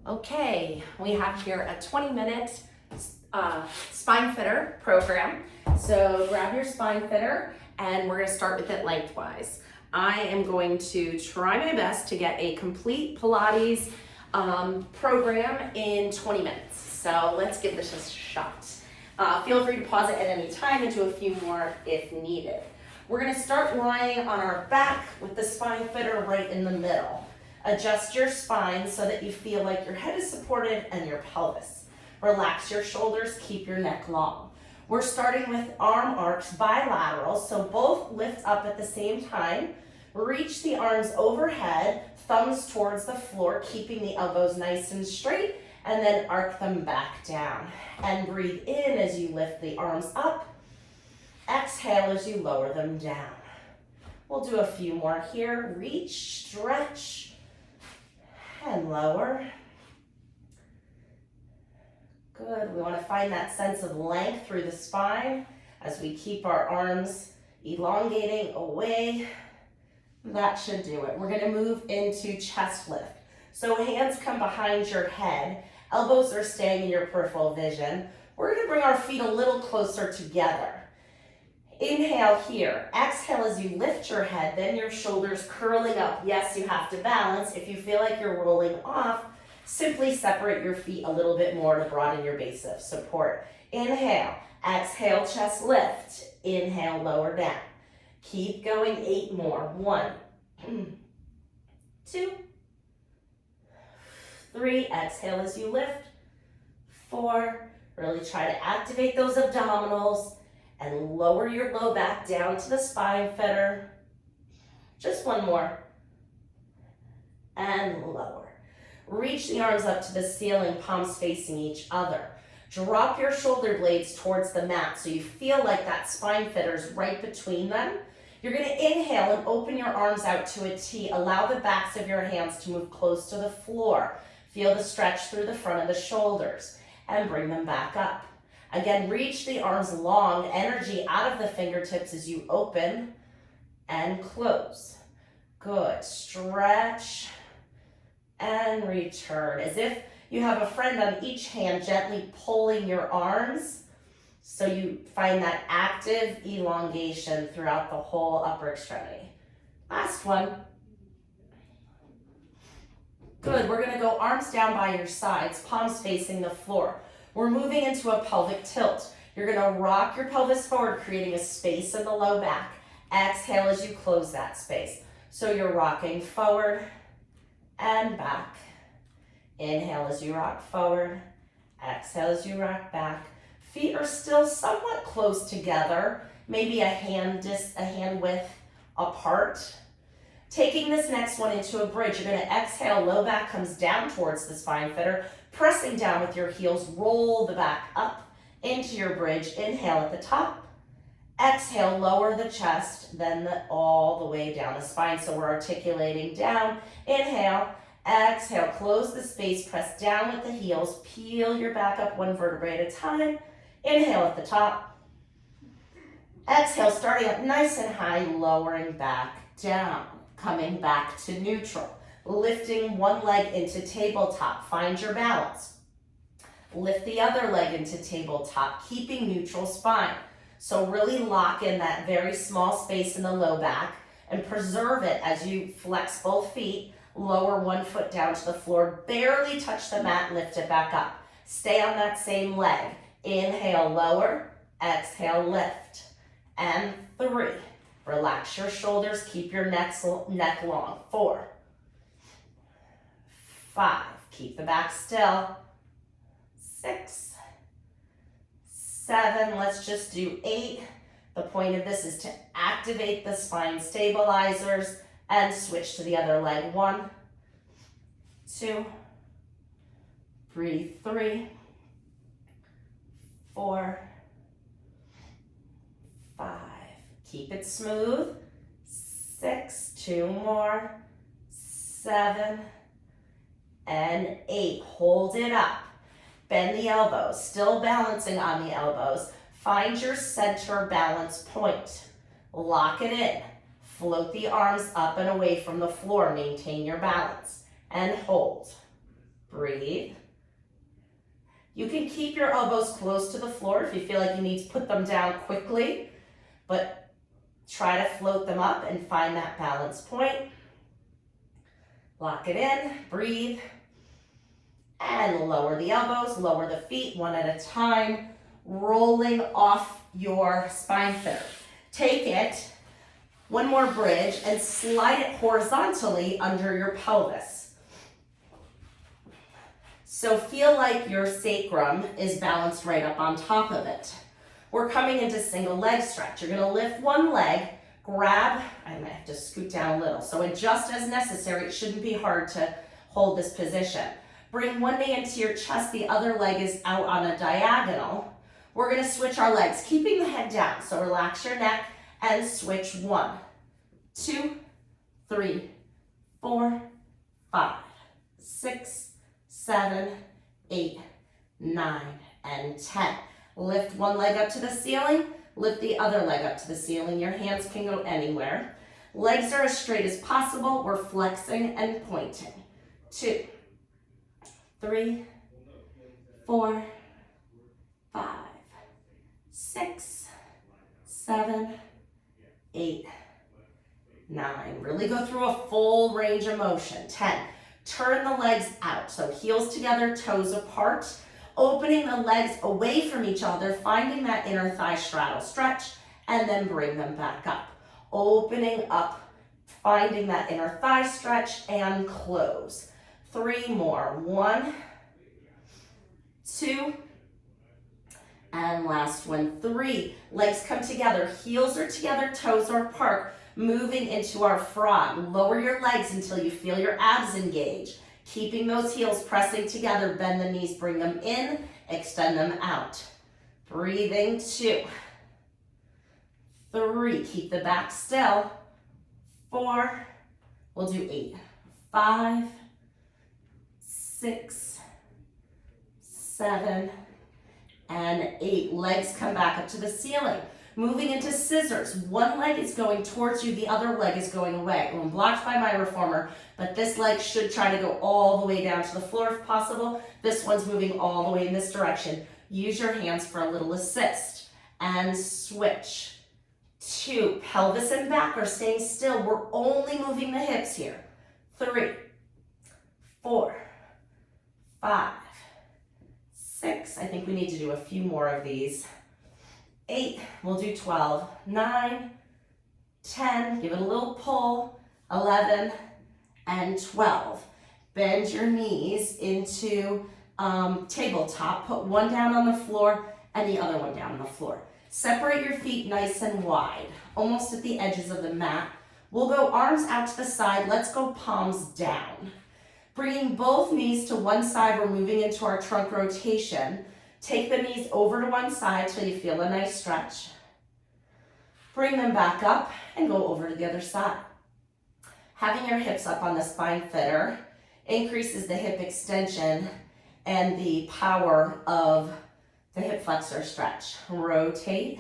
Okay, we have here a 20-minute Spinefitter program. So grab your Spinefitter and we're going to start with it lengthwise. I am going to try my best to get a complete Pilates program in 20 minutes. So let's give this a shot. Feel free to pause it at any time and do a few more if needed. We're going to start lying on our back with the Spinefitter right in the middle. Adjust your spine so that you feel like your head is supported and your pelvis. Relax your shoulders, keep your neck long. We're starting with arm arcs bilateral, so both lift up at the same time. Reach the arms overhead, thumbs towards the floor, keeping the elbows nice and straight, and then arc them back down. And breathe in as you lift the arms up. Exhale as you lower them down. We'll do a few more here. Reach, stretch, and lower. Good. We want to find that sense of length through the spine as we keep our arms elongating away. That should do it. We're going to move into chest lift. So hands come behind your head. Elbows are staying in your peripheral vision. We're going to bring our feet a little closer together. Inhale here. Exhale as you lift your head, then your shoulders curling up. Yes, you have to balance. If you feel like you're rolling off, simply separate your feet a little bit more to broaden your base of support. Inhale. Exhale, chest lift. Inhale, lower down. Keep going, 8 more. 1, 2, 3. Exhale as you lift. 4. Really try to activate those abdominals. And lower your low back down to the Spinefitter. Just 1 more. And lower. Reach the arms up to the ceiling, palms facing each other. Drop your shoulder blades towards the mat so you feel like that Spinefitter is right between them. You're going to inhale and open your arms out to a T. Allow the backs of your hands to move close to the floor. Feel the stretch through the front of the shoulders and bring them back up. Again, reach the arms long, energy out of the fingertips as you open and close. Good. Stretch and return. As if you have a friend on each hand gently pulling your arms so you find that active elongation throughout the whole upper extremity. Last one. Good. We're going to go arms down by your sides, palms facing the floor. We're moving into a pelvic tilt. You're going to rock your pelvis forward, creating a space in the low back. Exhale as you close that space. So you're rocking forward and back. Inhale as you rock forward. Exhale as you rock back. Feet are still somewhat close together, maybe a hand width apart. Taking this next one into a bridge, you're going to exhale, low back comes down towards the Spinefitter. Pressing down with your heels, roll the back up into your bridge. Inhale at the top. Exhale, lower the chest, then all the way down the spine. So we're articulating down. Inhale, exhale, close the space, press down with the heels. Peel your back up 1 vertebrae at a time. Inhale at the top. Exhale, starting up nice and high, lowering back down. Coming back to neutral. Lifting one leg into tabletop, find your balance. Lift the other leg into tabletop, keeping neutral spine. So really lock in that very small space in the low back and preserve it as you flex both feet, lower 1 foot down to the floor, barely touch the mat, lift it back up. Stay on that same leg. Inhale, lower, exhale, lift. And 3. Relax your shoulders, keep your neck long. 4. 5, keep the back still. 6, 7, let's just do 8. The point of this is to activate the spine stabilizers and switch to the other leg. 1, 2, breathe. 3, 4, 5, keep it smooth. 6, 2 more. 7, and 8, hold it up. Bend the elbows, still balancing on the elbows. Find your center balance point. Lock it in. Float the arms up and away from the floor. Maintain your balance. And hold. Breathe. breathe. You can keep your elbows close to the floor if you feel like you need to put them down quickly, but try to float them up and find that balance point. Lock it in, breathe, and lower the elbows, lower the feet one at a time, rolling off your Spinefitter. Take it, one more bridge, and slide it horizontally under your pelvis. So feel like your sacrum is balanced right up on top of it. We're coming into single leg stretch. You're gonna lift one leg, grab, I might have to scoot down a little, so adjust as necessary. It shouldn't be hard to hold this position. Bring one knee into your chest, the other leg is out on a diagonal. We're gonna switch our legs, keeping the head down. So relax your neck and switch 1, 2, 3, 4, 5, 6, 7, 8, 9, and 10. Lift one leg up to the ceiling, lift the other leg up to the ceiling. Your hands can go anywhere. Legs are as straight as possible. We're flexing and pointing. 2, 3, 4, 5, 6, 7, 8, 9. Really go through a full range of motion. 10. Turn the legs out. So heels together, toes apart. Opening the legs away from each other, finding that inner thigh straddle stretch, and then bring them back up. Opening up, finding that inner thigh stretch, and close. 3 more. 1, 2, and last one, 3. Legs come together, heels are together, toes are apart, moving into our frog. Lower your legs until you feel your abs engage. Keeping those heels pressing together, bend the knees, bring them in, extend them out. Breathing, 2, 3, keep the back still. 4, we'll do 8, 5, 6, 7, and 8. Legs come back up to the ceiling. Moving into scissors. One leg is going towards you, the other leg is going away. I'm blocked by my reformer, but this leg should try to go all the way down to the floor if possible. This one's moving all the way in this direction. Use your hands for a little assist. And switch. 2, pelvis and back are staying still. We're only moving the hips here. 3, 4, 5, 6. I think we need to do a few more of these. 8, we'll do 12, 9, 10, give it a little pull, 11, and 12. Bend your knees into tabletop, put one down on the floor and the other one down on the floor. Separate your feet nice and wide, almost at the edges of the mat. We'll go arms out to the side, let's go palms down. Bringing both knees to one side, we're moving into our trunk rotation. Take the knees over to one side till you feel a nice stretch. Bring them back up and go over to the other side. Having your hips up on the Spinefitter increases the hip extension and the power of the hip flexor stretch. Rotate,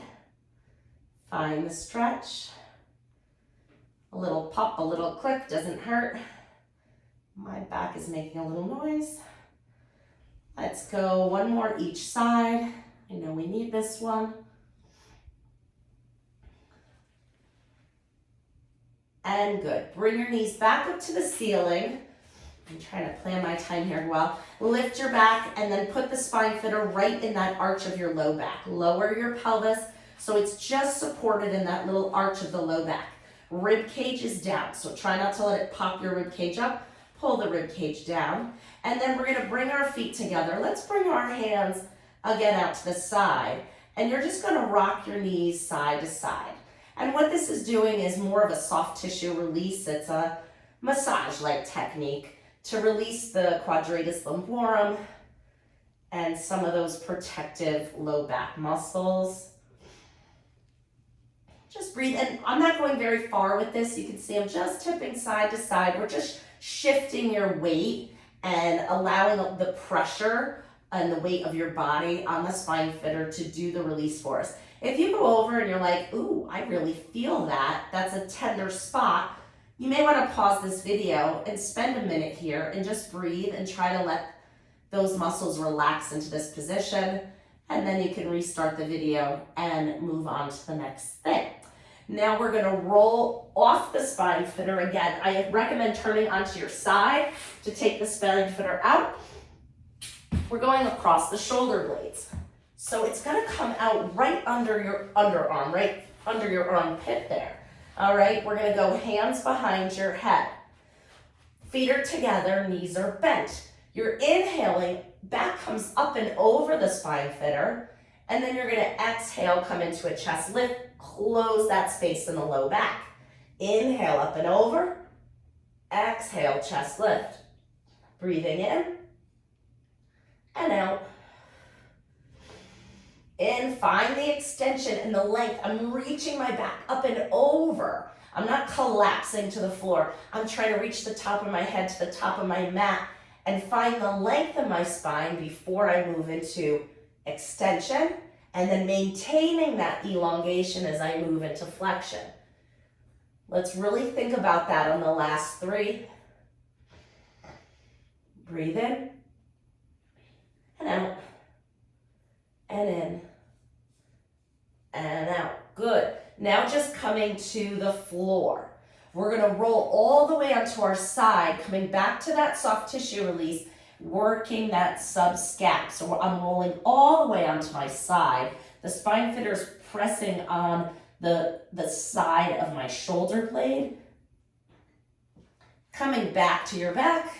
find the stretch. A little pop, a little click, doesn't hurt. My back is making a little noise. Let's go one more each side. I know we need this one. And good. Bring your knees back up to the ceiling. I'm trying to plan my time here well. Lift your back and then put the Spinefitter right in that arch of your low back. Lower your pelvis so it's just supported in that little arch of the low back. Rib cage is down, so try not to let it pop your rib cage up. Pull the rib cage down. And then we're gonna bring our feet together. Let's bring our hands again out to the side. And you're just gonna rock your knees side to side. And what this is doing is more of a soft tissue release. It's a massage-like technique to release the quadratus lumborum and some of those protective low back muscles. Just breathe, and I'm not going very far with this. You can see I'm just tipping side to side. We're just shifting your weight and allowing the pressure and the weight of your body on the Spinefitter to do the release for us. If you go over and you're like, ooh, I really feel that, that's a tender spot, you may want to pause this video and spend a minute here and just breathe and try to let those muscles relax into this position, and then you can restart the video and move on to the next thing. Now we're gonna roll off the Spinefitter again. I recommend turning onto your side to take the Spinefitter out. We're going across the shoulder blades. So it's gonna come out right under your underarm, right under your armpit there. All right, we're gonna go hands behind your head. Feet are together, knees are bent. You're inhaling, back comes up and over the Spinefitter, and then you're gonna exhale, come into a chest lift, close that space in the low back. Inhale up and over, exhale, chest lift. Breathing in and out. In, find the extension and the length. I'm reaching my back up and over. I'm not collapsing to the floor. I'm trying to reach the top of my head to the top of my mat and find the length of my spine before I move into extension, and then maintaining that elongation as I move into flexion. Let's really think about that on the last 3. Breathe in and out and in and out. Good. Now just coming to the floor. We're gonna roll all the way onto our side, coming back to that soft tissue release, working that sub-scap. So I'm rolling all the way onto my side. The Spinefitter is pressing on the side of my shoulder blade. Coming back to your back,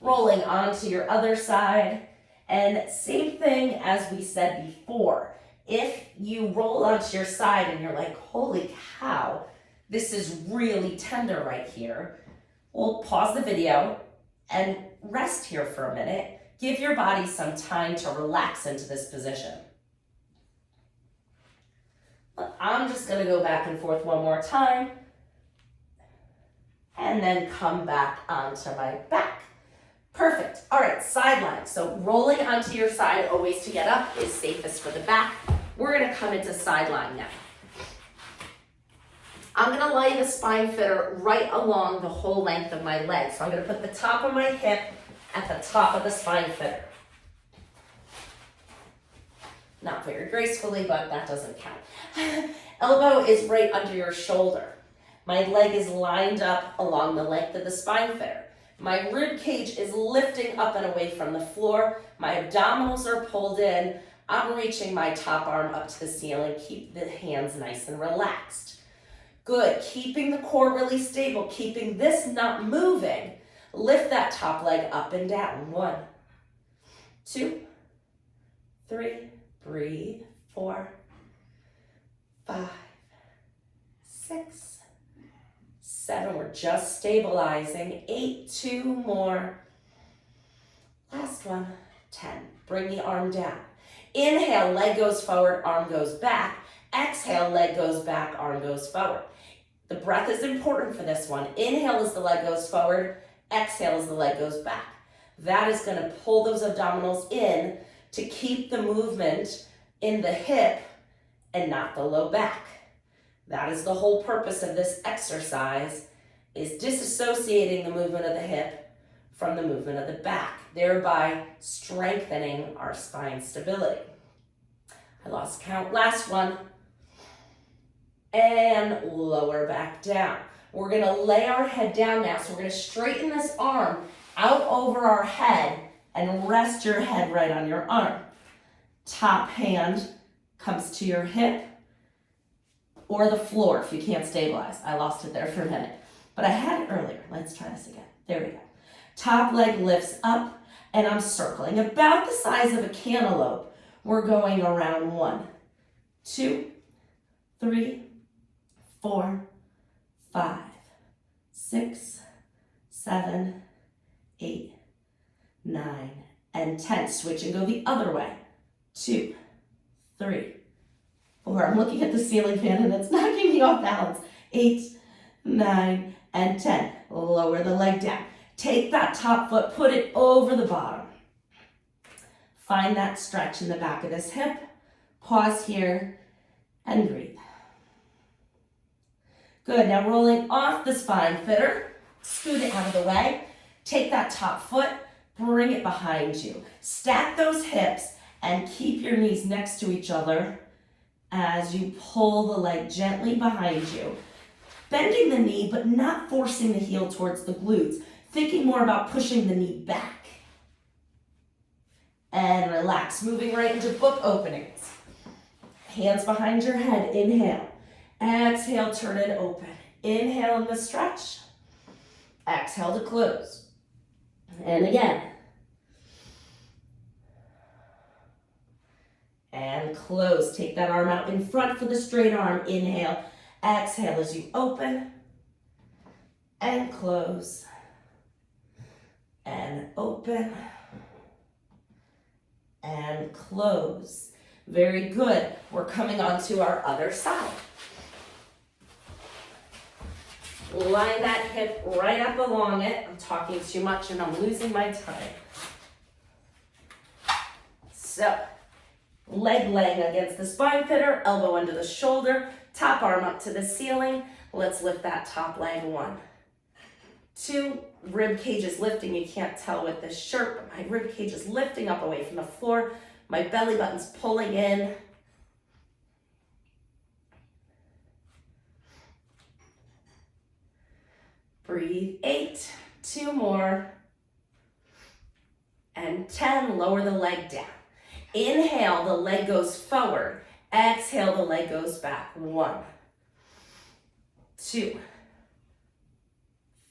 rolling onto your other side. And same thing as we said before. If you roll onto your side and you're like, holy cow, this is really tender right here, well, pause the video and rest here for a minute. Give your body some time to relax into this position. I'm just gonna go back and forth one more time and then come back onto my back. Perfect. All right, sideline. So rolling onto your side always to get up is safest for the back. We're gonna come into sideline now. I'm gonna lay the Spinefitter right along the whole length of my leg. So I'm gonna put the top of my hip at the top of the Spinefitter. Not very gracefully, but that doesn't count. Elbow is right under your shoulder. My leg is lined up along the length of the Spinefitter. My rib cage is lifting up and away from the floor. My abdominals are pulled in. I'm reaching my top arm up to the ceiling. Keep the hands nice and relaxed. Good, keeping the core really stable, keeping this not moving. Lift that top leg up and down. 1, 2, 3, breathe. 4, 5, 6, 7, we're just stabilizing. 8, 2 more. Last one, 10. Bring the arm down. Inhale, leg goes forward, arm goes back. Exhale, leg goes back, arm goes forward. The breath is important for this one. Inhale as the leg goes forward. Exhale as the leg goes back. That is going to pull those abdominals in to keep the movement in the hip and not the low back. That is the whole purpose of this exercise, is disassociating the movement of the hip from the movement of the back, thereby strengthening our spine stability. I lost count. Last one. And lower back down. We're gonna lay our head down now. So we're gonna straighten this arm out over our head and rest your head right on your arm. Top hand comes to your hip or the floor if you can't stabilize. I lost it there for a minute, but I had it earlier. Let's try this again. There we go. Top leg lifts up and I'm circling about the size of a cantaloupe. We're going around 1, 2, 3, 4, 5, 6, 7, 8, 9, and 10. Switch and go the other way. 2, 3, 4. I'm looking at the ceiling fan and it's knocking me off balance. 8, 9, and 10. Lower the leg down. Take that top foot, put it over the bottom. Find that stretch in the back of this hip. Pause here and breathe. Good, now rolling off the Spinefitter, scoot it out of the way. Take that top foot, bring it behind you. Stack those hips and keep your knees next to each other as you pull the leg gently behind you. Bending the knee, but not forcing the heel towards the glutes. Thinking more about pushing the knee back. And relax, moving right into book openings. Hands behind your head, inhale. Exhale, turn it open. Inhale in the stretch. Exhale to close. And again. And close. Take that arm out in front for the straight arm. Inhale. Exhale as you open. And close. And open. And close. Very good. We're coming on to our other side. Line that hip right up along it. I'm talking too much and I'm losing my time. So, leg laying against the Spinefitter, elbow under the shoulder, top arm up to the ceiling. Let's lift that top leg. 1, 2, rib cage is lifting. You can't tell with this shirt, but my rib cage is lifting up away from the floor. My belly button's pulling in. Breathe. 8, 2 more. And 10, lower the leg down. Inhale, the leg goes forward. Exhale, the leg goes back. 1, 2,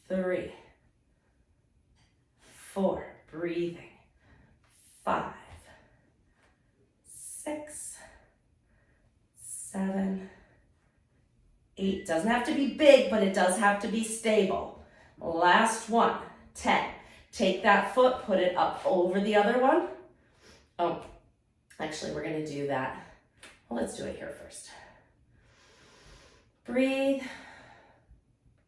3, 4, breathing. 5, 6, 7, 8. Doesn't have to be big, but it does have to be stable. Last one. 10. Take that foot, put it up over the other one. Oh, actually, we're going to do that. Well, let's do it here first. Breathe.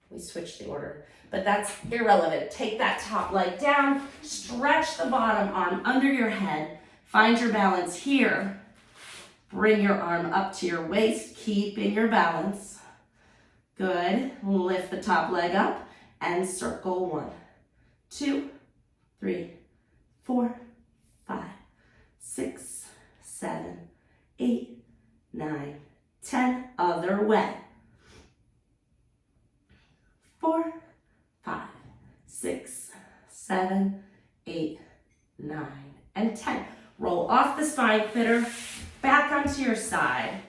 We switched the order, but that's irrelevant. Take that top leg down, stretch the bottom arm under your head, find your balance here. Bring your arm up to your waist, keeping your balance. Good. Lift the top leg up and circle. 1, 2, 3, 4, 5, 6, 7, 8, 9, 10. Other way. 4, 5, 6, 7, 8, 9, and 10. Roll off the Spinefitter, back onto your side.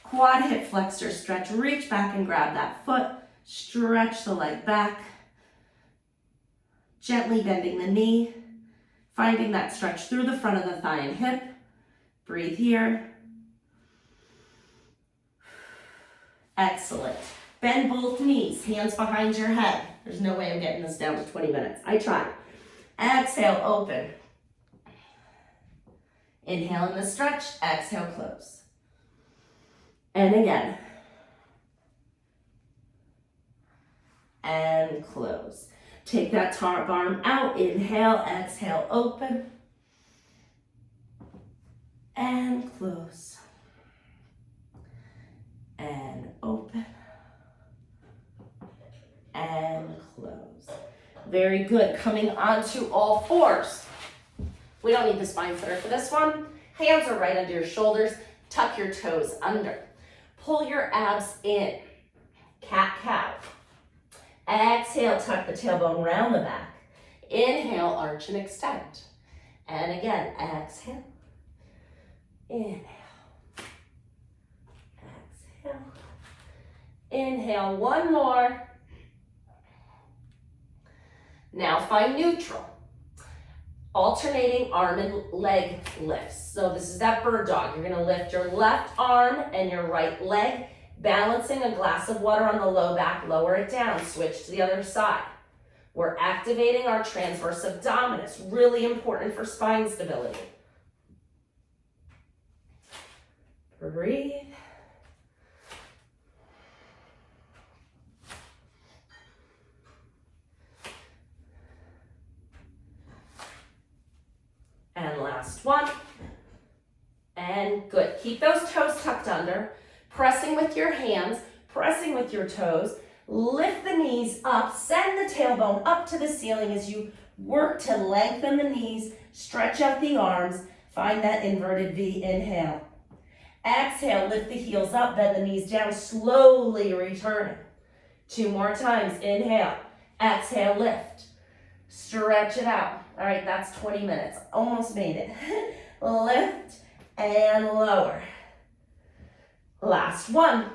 Quad hip flexor stretch. Reach back and grab that foot. Stretch the leg back. Gently bending the knee. Finding that stretch through the front of the thigh and hip. Breathe here. Excellent. Bend both knees, hands behind your head. There's no way I'm getting this down to 20 minutes. I tried. Exhale, open. Inhale in the stretch, exhale, close. And again. And close. Take that top arm out, inhale, exhale, open. And close. And open. And close. Very good. Coming onto all fours. We don't need the Spinefitter for this one. Hands are right under your shoulders. Tuck your toes under. Pull your abs in. Cat-cow. Exhale, tuck the tailbone round the back. Inhale, arch and extend. And again, exhale. Inhale. Exhale. Inhale, one more. Now find neutral. Alternating arm and leg lifts. So this is that bird dog. You're gonna lift your left arm and your right leg, balancing a glass of water on the low back, lower it down, switch to the other side. We're activating our transverse abdominis, really important for spine stability. Breathe. And last one. And good. Keep those toes tucked under. Pressing with your hands, pressing with your toes. Lift the knees up. Send the tailbone up to the ceiling as you Work to lengthen the knees, stretch out the arms, find that inverted V, inhale. Exhale, lift the heels up, bend the knees down, slowly returning. 2 more times, inhale, exhale, lift. Stretch it out. All right, that's 20 minutes. Almost made it. Lift and lower. Last one.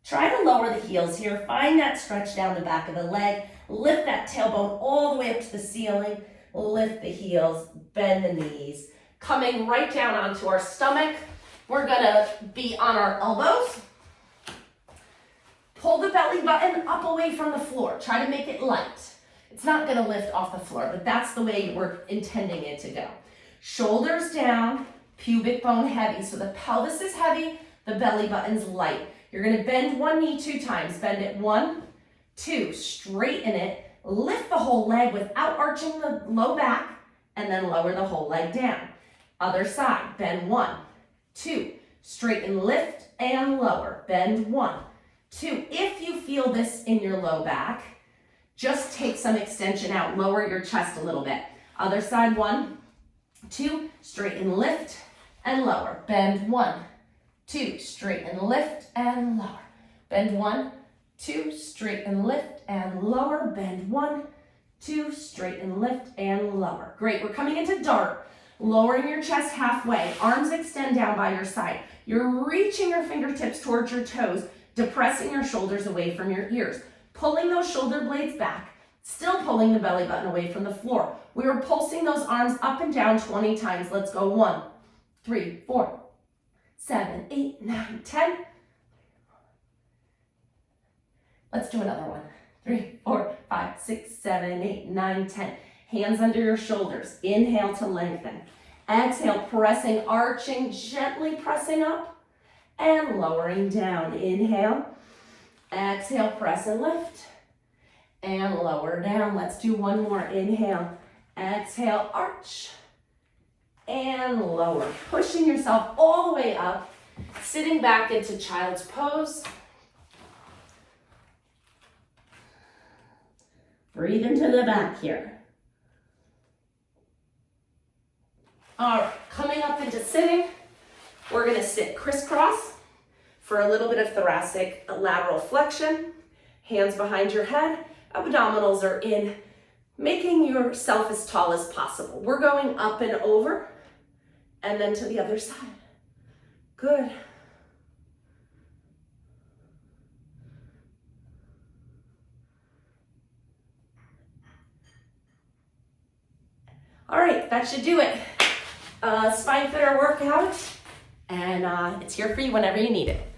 Try to lower the heels here. Find that stretch down the back of the leg. Lift that tailbone all the way up to the ceiling. Lift the heels, bend the knees. Coming right down onto our stomach. We're gonna be on our elbows. Pull the belly button up away from the floor. Try to make it light. It's not gonna lift off the floor, but that's the way we're intending it to go. Shoulders down, pubic bone heavy. So the pelvis is heavy, the belly button's light. You're gonna bend one knee 2 times. Bend it 1, 2, straighten it. Lift the whole leg without arching the low back, and then lower the whole leg down. Other side, bend 1, 2, straighten, lift, and lower. Bend 1, 2. If you feel this in your low back, just take some extension out. Lower your chest a little bit. Other side, 1, 2, straighten, lift, and lower. Bend 1, 2, straighten, lift, and lower. Bend 1, 2, straighten, lift, and lower. Bend 1, 2, straighten, lift, and lower. Great, we're coming into dart. Lowering your chest halfway. Arms extend down by your side. You're reaching your fingertips towards your toes, depressing your shoulders away from your ears. Pulling those shoulder blades back, still pulling the belly button away from the floor. We are pulsing those arms up and down 20 times. Let's go. 1, 3, 4, 7, 8, 9, 10. Let's do another one. 3, 4, 5, 6, 7, 8, 9, 10. Hands under your shoulders. Inhale to lengthen. Exhale, pressing, arching, gently pressing up and lowering down. Inhale. Exhale, press and lift. And lower down. Let's do one more. Inhale. Exhale, arch. And lower. Pushing yourself all the way up. Sitting back into child's pose. Breathe into the back here. All right, coming up into sitting, we're gonna sit crisscross for a little bit of thoracic lateral flexion. Hands behind your head, abdominals are in, making yourself as tall as possible. We're going up and over, and then to the other side. Good. All right, that should do it. Spinefitter workout, and it's here for you whenever you need it.